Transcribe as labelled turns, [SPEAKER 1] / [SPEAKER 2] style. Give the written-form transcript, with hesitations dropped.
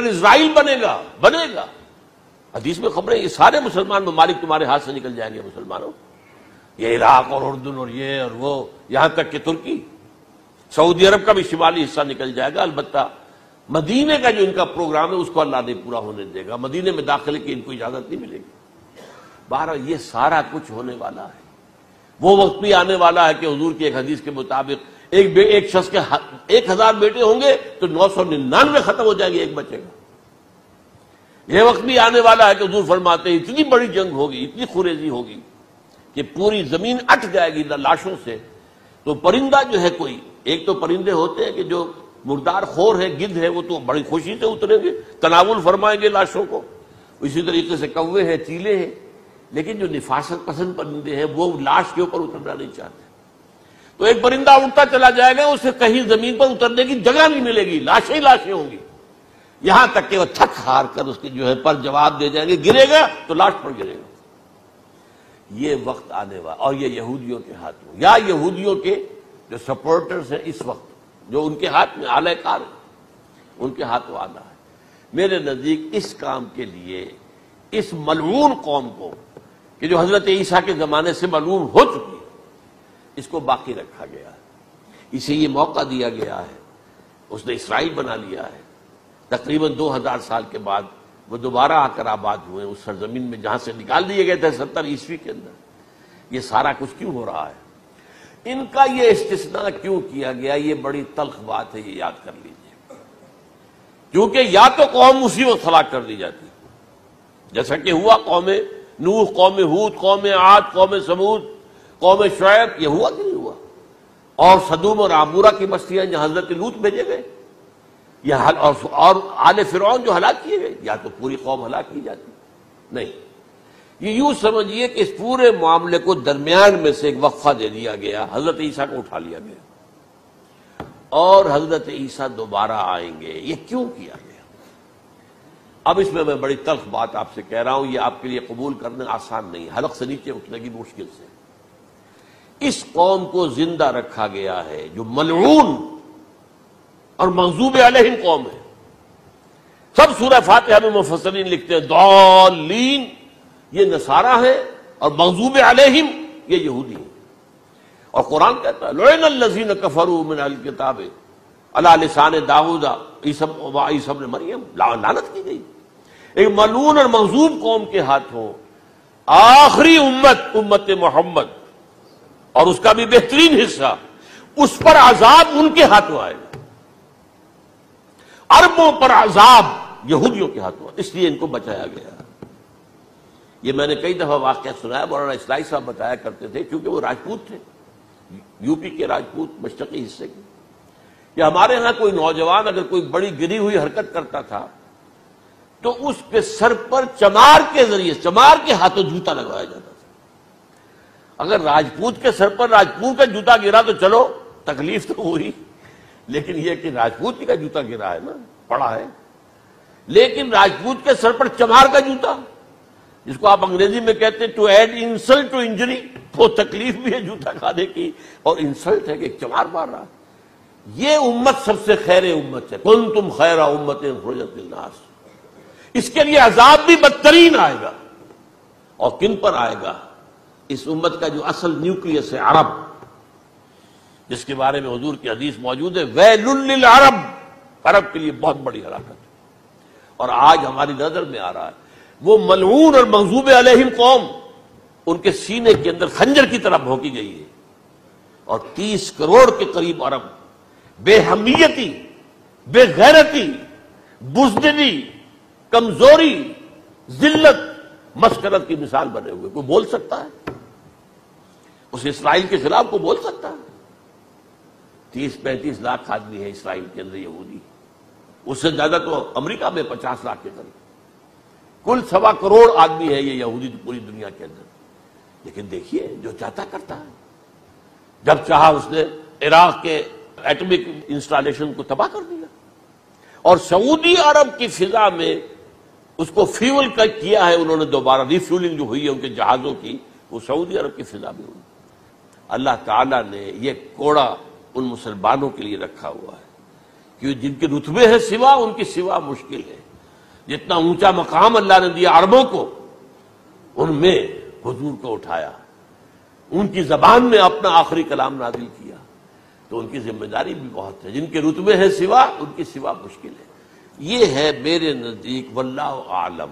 [SPEAKER 1] Capital اسرائیل بنے گا، بنے گا۔ حدیث میں خبریں، یہ سارے مسلمان ممالک تمہارے ہاتھ سے نکل جائیں گے مسلمانوں، یہ عراق اور اردن اور یہ اور وہ، یہاں تک کہ ترکی، سعودی عرب کا بھی شمالی حصہ نکل جائے گا۔ البتہ مدینے کا جو ان کا پروگرام ہے اس کو اللہ نہیں پورا ہونے دے گا، مدینے میں داخلے کی ان کو اجازت نہیں ملے گی۔ بہرحال یہ سارا کچھ ہونے والا ہے۔ وہ وقت بھی آنے والا ہے کہ حضور کی ایک حدیث کے مطابق ایک شخص کے 1000 بیٹے ہوں گے تو 999 ختم ہو جائیں گے، ایک بچے گا۔ یہ وقت بھی آنے والا ہے کہ حضور فرماتے ہیں اتنی بڑی جنگ ہوگی، اتنی خوریزی ہوگی کہ پوری زمین اٹھ جائے گی لاشوں سے۔ تو پرندہ جو ہے کوئی، ایک تو پرندے ہوتے ہیں کہ جو مردار خور ہے، گدھ ہے، وہ تو بڑی خوشی سے اتریں گے، تناول فرمائیں گے لاشوں کو۔ اسی طریقے سے کوے ہیں، چیلے ہیں، لیکن جو نفاست پسند پرندے ہیں وہ لاش کے اوپر اترنا نہیں چاہتے۔ تو ایک پرندہ اڑتا چلا جائے گا، اسے کہیں زمین پر اترنے کی جگہ نہیں ملے گی، لاشیں ہی لاشیں ہوں گی، یہاں تک کہ وہ تھک ہار کر اس کے جو ہے پر جواب دے جائیں گے، گرے گا تو لاش پر گرے گا۔ یہ وقت آنے والا، اور یہ یہودیوں کے ہاتھ میں، یا یہودیوں کے جو سپورٹرز ہیں اس وقت، جو ان کے ہاتھ میں اعلی کار ہیں، ان کے ہاتھ میں آنا ہے۔ میرے نزدیک اس کام کے لیے اس ملعون قوم کو، کہ جو حضرت عیسیٰ کے زمانے سے ملعون ہو چکی ہے، اس کو باقی رکھا گیا ہے، اسے یہ موقع دیا گیا ہے۔ اس نے اسرائیل بنا لیا ہے، تقریباً 2000 سال کے بعد وہ دوبارہ آ کر آباد ہوئے اس سرزمین میں جہاں سے نکال دیے گئے تھے 70 عیسوی کے اندر۔ یہ سارا کچھ کیوں ہو رہا ہے؟ ان کا یہ استثناء کیوں کیا گیا؟ یہ بڑی تلخ بات ہے، یہ یاد کر لیجیے۔ کیونکہ یا تو قوم اسی وقت ہلاک کر دی جاتی، جیسا کہ ہوا قوم نوح، قوم ہود، قوم عاد، قوم سمود، قوم شعیب، یہ ہوا کہ نہیں ہوا؟ اور سدوم اور عمورہ کی بستیاں جہاں حضرت لوط بھیجے گئے، اور آل فرعون جو ہلاک کیے گئے، یا تو پوری قوم ہلاک کی جاتی؟ نہیں، یہ یوں سمجھیے کہ اس پورے معاملے کو درمیان میں سے ایک وقفہ دے دیا گیا، حضرت عیسیٰ کو اٹھا لیا گیا، اور حضرت عیسیٰ دوبارہ آئیں گے۔ یہ کیوں کیا گیا؟ اب اس میں بڑی تلخ بات آپ سے کہہ رہا ہوں، یہ آپ کے لیے قبول کرنا آسان نہیں، حلق سے نیچے اٹھنے کی مشکل سے۔ اس قوم کو زندہ رکھا گیا ہے جو ملعون اور مغضوب علیہم قوم ہے۔ سب سورہ فاتحہ میں مفسرین لکھتے ہیں ضالین، یہ نصارہ ہیں، اور مغضوب علیہم یہ یہودی ہیں۔ اور قرآن کہتا ہے لعن الذین کفروا من اہل الکتاب علی لسان داؤد عیسی ابن مریم، لعنت کی گئی ایک ملعون اور مغضوب قوم کے ہاتھوں آخری امت محمد، اور اس کا بھی بہترین حصہ، اس پر عذاب ان کے ہاتھوں آئے گا، عربوں پر عذاب یہودیوں کے ہاتھوں، اس لیے ان کو بچایا گیا۔ یہ میں نے کئی دفعہ واقعہ سنایا، مولانا اسلائی صاحب بتایا کرتے تھے، کیونکہ وہ راجپوت تھے، یو پی کے راجپوت، مشرقی حصے کے۔ کہ ہمارے ہاں کوئی نوجوان اگر کوئی بڑی گری ہوئی حرکت کرتا تھا تو اس کے سر پر چمار کے ذریعے، چمار کے ہاتھوں جوتا لگوایا جاتا تھا۔ اگر راجپوت کے سر پر راجپوت کا جوتا گرا تو چلو تکلیف تو ہوئی، لیکن یہ کہ راجپوت کا جوتا گرا ہے نا، پڑا ہے، لیکن راجپوت کے سر پر چمار کا جوتا، جس کو آپ انگریزی میں کہتے ہیں to add insult to injury, وہ تکلیف بھی ہے جوتا کھانے کی، اور انسلٹ ہے کہ چمار مار رہا۔ یہ امت سب سے خیر امت ہے، کنتم خیر امت اخرجت للناس۔ اس کے لیے عذاب بھی بدترین آئے گا، اور کن پر آئے گا؟ اس امت کا جو اصل نیوکلیس ہے عرب، جس کے بارے میں حضور کی حدیث موجود ہے ویل للعرب، عرب کے لیے بہت بڑی ہلاکت ہے۔ اور آج ہماری نظر میں آ رہا ہے وہ ملعون اور مغضوب علیہم قوم، ان کے سینے کے اندر خنجر کی طرح بھونکی گئی ہے، اور 30 کروڑ کے قریب عرب بے حمیتی، بے غیرتی، بزدلی، کمزوری، ذلت، مسکرت کی مثال بنے ہوئے۔ کوئی بول سکتا ہے اس اسرائیل کے خلاف؟ کوئی بول سکتا ہے؟ 30-35 لاکھ آدمی ہے اسرائیل کے اندر یہودی، اس سے زیادہ تو امریکہ میں 50 لاکھ کے قریب، کل 1.25 کروڑ آدمی ہے یہ یہودی پوری دنیا کے اندر۔ لیکن دیکھیے جو چاہتا کرتا ہے، جب چاہا اس نے عراق کے ایٹمک انسٹالیشن کو تباہ کر دیا، اور سعودی عرب کی فضا میں اس کو فیول کیا ہے انہوں نے، دوبارہ ری فیولنگ جو ہوئی ہے ان کے جہازوں کی، وہ سعودی عرب کی فضا میں ہوئی۔ اللہ تعالیٰ نے یہ کوڑا ان مسلمانوں کے لیے رکھا ہوا ہے کہ جن کے رتبے ہیں سوا، ان کی سوا مشکل ہے۔ جتنا اونچا مقام اللہ نے دیا عربوں کو، ان میں حضور کو اٹھایا، ان کی زبان میں اپنا آخری کلام نازل کیا، تو ان کی ذمہ داری بھی بہت ہے۔ جن کے رتبے ہیں سوا، ان کی سوا مشکل ہے۔ یہ ہے میرے نزدیک واللہ اعلم